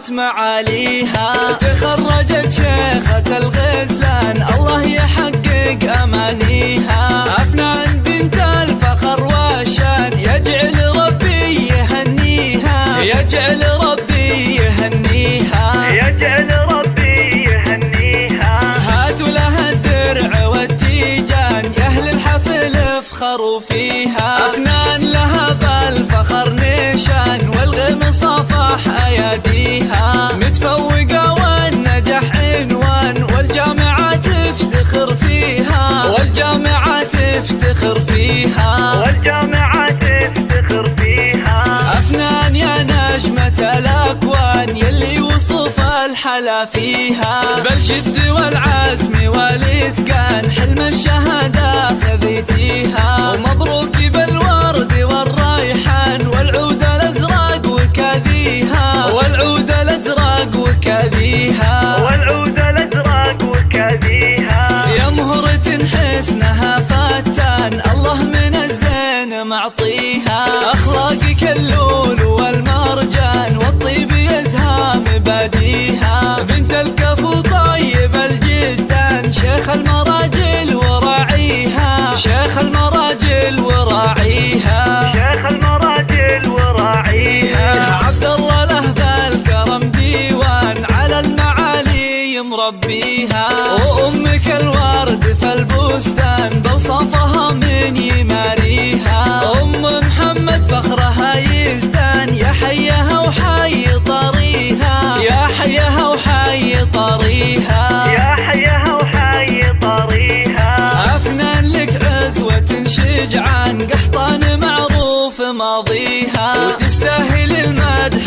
عظمت معاليها. تخرجت شيخة الغزلان الله يحقق أمانيها. أفنان بنت الفخر والشان يجعل ربي يهنيها، يجعل ربي يهنيها، يجعل ربي يهنيها. هاتوا لها الدرع والتيجان يا أهل الحفل افخروا فيها. أفنان لها بالفخر نيشان والغم صافح أياديها. متفوقة والنجاح عنوان والجامعة تفتخر فيها، والجامعة تفتخر فيها، والجامعة تفتخر فيها. أفنان يا نجمة الأكوان يلي وصف الحلا فيها. بالجد والعزم والإتقان حلم الشهادة خذيتيها. ومبروك بالورد والريحان والعود الأزرق وكذيها، والعود الأزرق وكذيها، والعود الأزرق وكذيها. يا مهرة حسنها فتان الله من الزين معطيها. أخلاقك اللول والمرجان والطيب يزهى مباديها. بنت الكفو طيب الجدان شيخ المراجل وراعيها، شيخ المراجل وراعيها، شيخ المراجل وراعيها. عبد الله له بالكرم ديوان على المعالي مربيها. وأمك الورد في البستان بوصفها من يماريها. أم محمد فخرها يزدان يا حيها وحي طريها، يا حيها وحي طريها، يا حيها وحي طريها. أفنان لك عزوة شجعان قحطان معروف ماضيها. وتستاهل المدح